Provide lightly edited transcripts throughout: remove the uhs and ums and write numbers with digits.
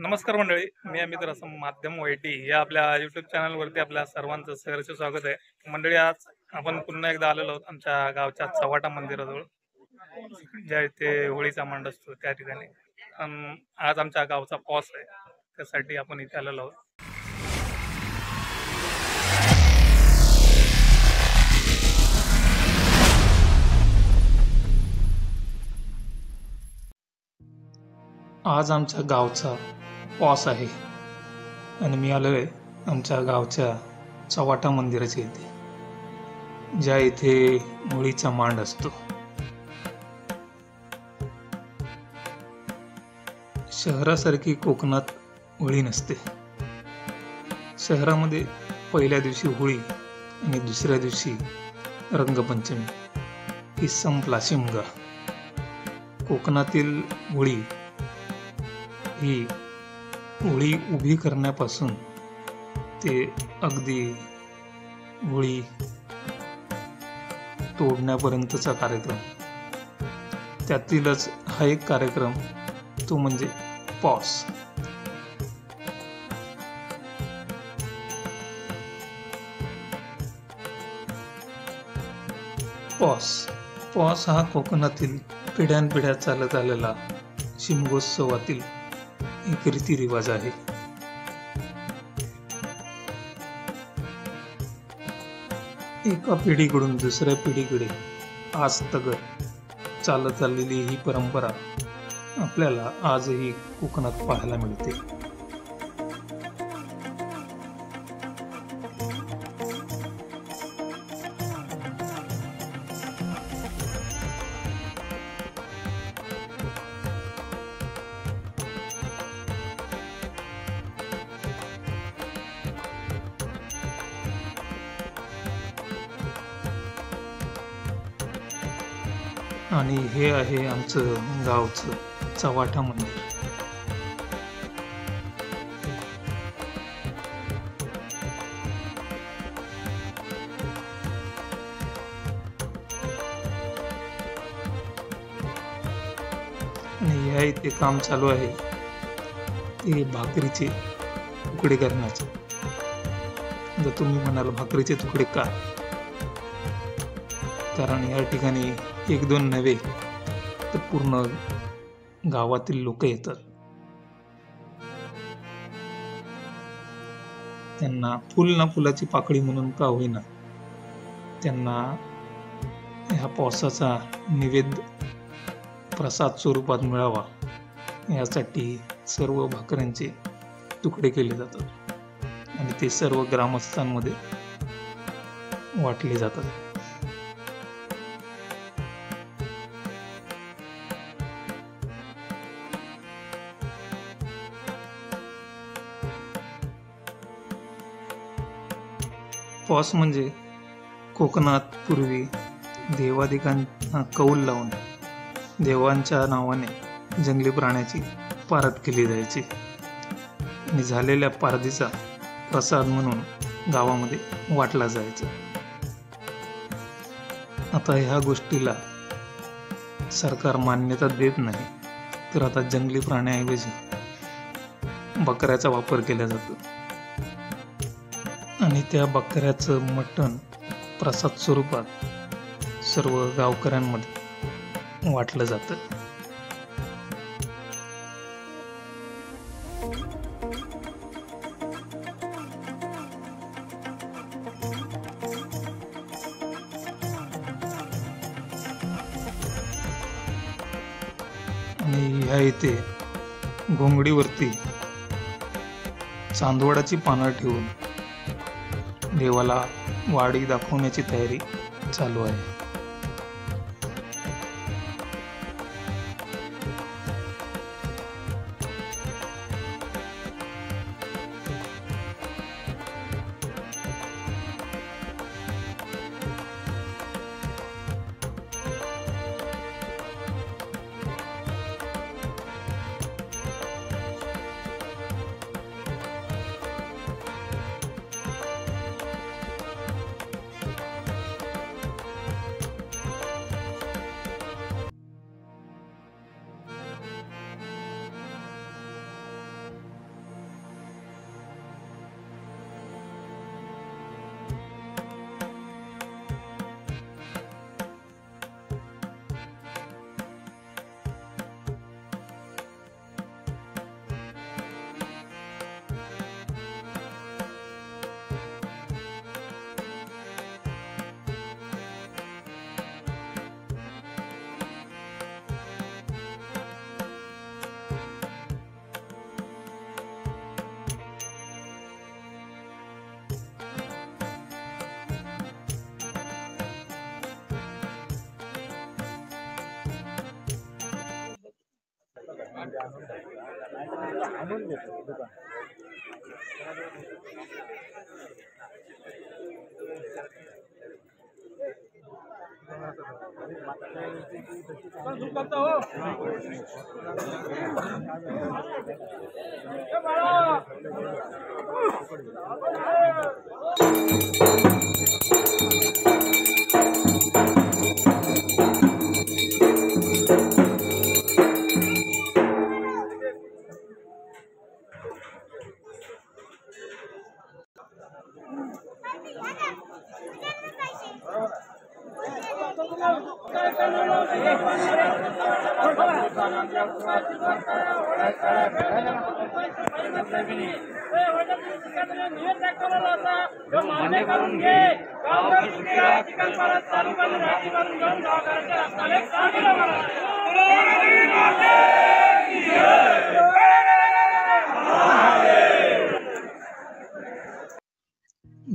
नमस्कार मंडळी, मी अमित रसम माध्यम वायटी या आपल्या यूट्यूब चॅनलवरती आपल्या सर्वांचं सहर्ष स्वागत आहे. मंडळी, आज आपण पुन्हा एकदा आलेलो आहोत आमच्या गावच्या चव्हाटा मंदिराजवळ, ज्या इथे होळीचा मांड असतो त्या ठिकाणी. आज आमच्या गावचा पॉस आहे, त्यासाठी आपण इथे आलेलो आहोत. आज आमच्या गावचा पॉस आहे आणि मी आलो आहे आमच्या गावच्या चव्हाटा मंदिराच्या इथे, ज्या इथे होळीचा मांड असतो. शहरासारखी कोकणात होळी नसते. शहरामध्ये पहिल्या दिवशी होळी आणि दुसऱ्या दिवशी रंगपंचमी ही संपला शिमगा. कोकणातील होळी ही होळी उभी करण्यापासून ते अगदी होळी तोडण्यापर्यंतचा कार्यक्रम, त्यातीलच हा एक कार्यक्रम, तो म्हणजे पॉस. पॉस हा कोकणातील पिढ्यानपिढ्या चालत आलेला शिमगोत्सवातील एक रीतिरिवाज आहे. एका पिढीकडून दुसऱ्या पिढीकडे आज तगर चालत आलेली ही परंपरा आपल्याला आजही कोकणात पाहायला मिळते. आणि हे आहे आमचं गावचं चव्हाटा मंदिर. आणि या इथे काम चालू आहे ते भाकरीचे तुकडे करण्याचे. जर तुम्ही म्हणाल भाकरीचे तुकडे का, कारण या ठिकाणी एक दोन नव्हे तर पूर्ण गावातील लोक येतात. त्यांना फुल ना फुलाची पाकळी म्हणून का होईना, त्यांना ह्या पावसाचा निवेद्य प्रसाद स्वरूपात मिळावा यासाठी सर्व भाकऱ्यांचे तुकडे केले जातात आणि ते सर्व ग्रामस्थांमध्ये वाटले जातात. पॉस म्हणजे कोकणात पूर्वी देवादिकांना कौल लावून देवांच्या नावाने जंगली प्राण्याची पारद केली जायची आणि झालेल्या पारदीचा प्रसाद म्हणून गावामध्ये वाटला जायचा. आता ह्या गोष्टीला सरकार मान्यता देत नाही, तर आता जंगली प्राण्याऐवजी बकऱ्याचा वापर केला जातो आणि त्या बकऱ्याचं मटण प्रसाद स्वरूपात सर्व गावकऱ्यांमध्ये वाटलं जातं. आणि ह्या इथे घोंगडीवरती चांदवडाची पानं ठेवून देवाला वाडी दाखवण्याची तयारी चालू आहे.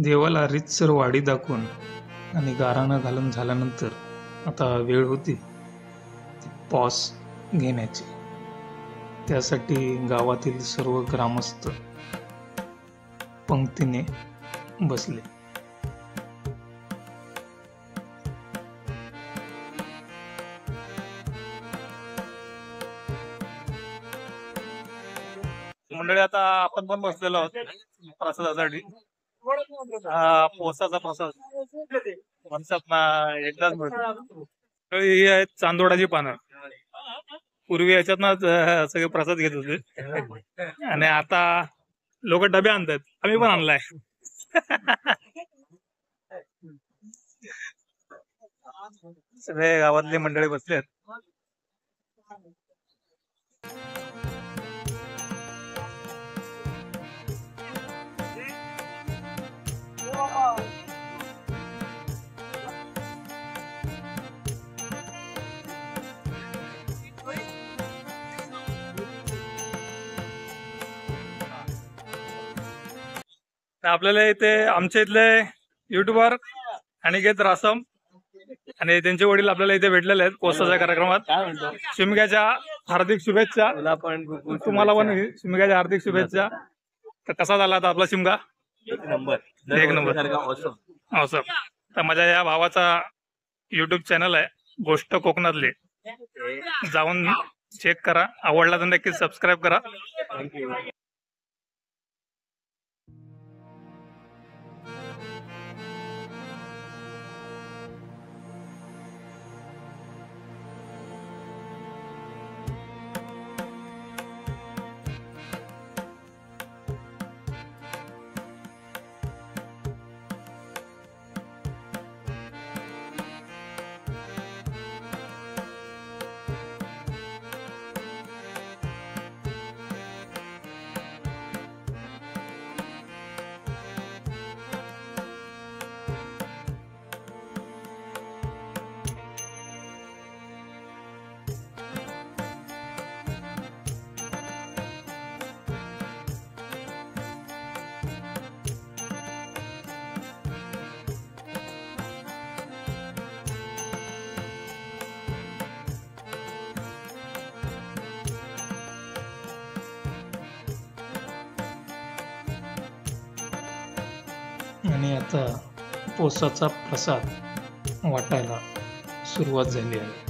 देवाला रीतसर वाडी दाखवून आणि गाराणं घालून झाल्यानंतर आता वेळ होती ती पॉस घेण्याची. त्यासाठी गावातील सर्व ग्रामस्थ पंक्तीने बसले. मंडळी आता आपण पण बसलेलो आहोत प्रसादासाठी. हा पोसाचा प्रसाद एकदाच मिळतो. ही आहेत चांदोडाची पानं. पूर्वी याच्यातनच सगळे प्रसाद घेत होते आणि आता लोक डबे आणतात. आम्ही पण आणलाय. सगळे गावातली मंडळी बसले आहेत. आपल्याला इथे आमच्या इथले युट्यूबर अनिकेत रासम आणि त्यांचे वडील आपल्याला इथे भेटलेले आहेत पोस्टाच्या कार्यक्रमात. शिमग्याच्या हार्दिक शुभेच्छा. तुम्हाला पण शिमग्याच्या हार्दिक शुभेच्छा. तर कसा झाला आता आपला शिमगा? एक नंबर. असं तर माझ्या या भावाचा युट्यूब चॅनल आहे गोष्ट कोकणातली. जाऊन चेक करा. आवडला तर नक्कीच सबस्क्राईब करा. आणि आता पोसाचा प्रसाद वाटायला सुरुवात झाली आहे.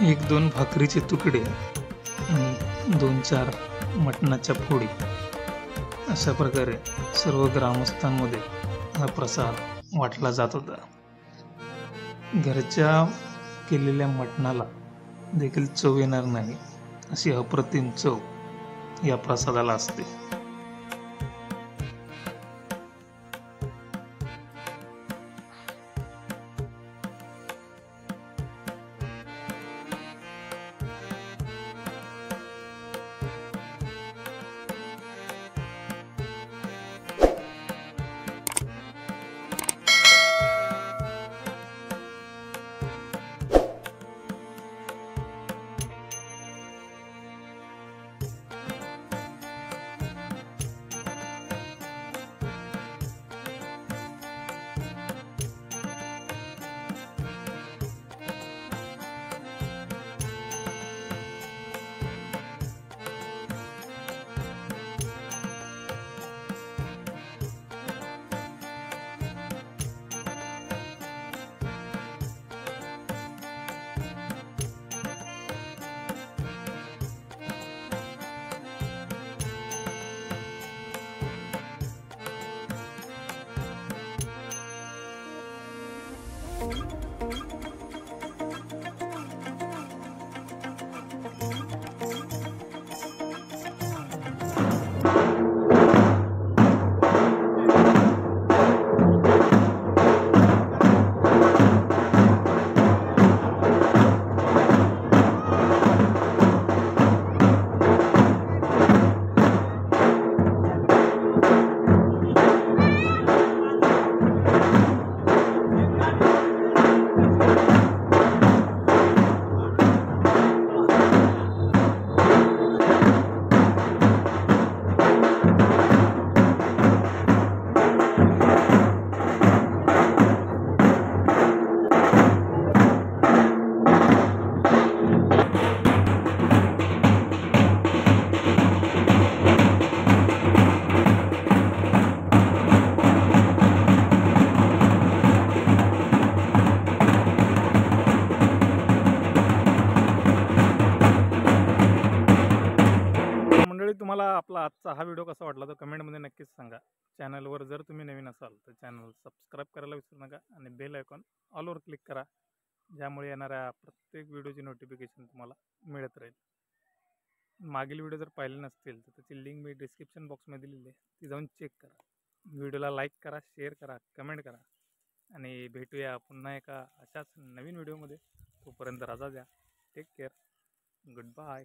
एक दोन भाकरीचे तुकडे आणि 2-4 मटणाच्या फोडी अशा प्रकारे सर्व ग्रामस्थांमध्ये हा प्रसाद वाटला जात होता. घरच्या केलेल्या मटणाला देखील चव येणार नाही अशी अप्रतिम चव या प्रसादाला असते. तुम्हाला आपला आजचा हा व्हिडिओ कसा वाटला तर कमेंटमध्ये नक्कीच सांगा. चॅनलवर जर तुम्ही नवीन असाल तर चॅनल सबस्क्राईब करायला विसरू नका आणि बेल आयकॉन ऑलवर क्लिक करा, ज्यामुळे येणाऱ्या प्रत्येक व्हिडिओची नोटिफिकेशन तुम्हाला मिळत राहील. मागील व्हिडिओ जर पाहिले नसतील तर त्याची लिंक मी डिस्क्रिप्शन बॉक्समध्ये दिलेली आहे, ती जाऊन चेक करा. व्हिडिओला लाईक करा, शेअर करा, कमेंट करा आणि भेटूया पुन्हा एका अशाच नवीन व्हिडिओमध्ये. तोपर्यंत रजा द्या. Take care. Good bye.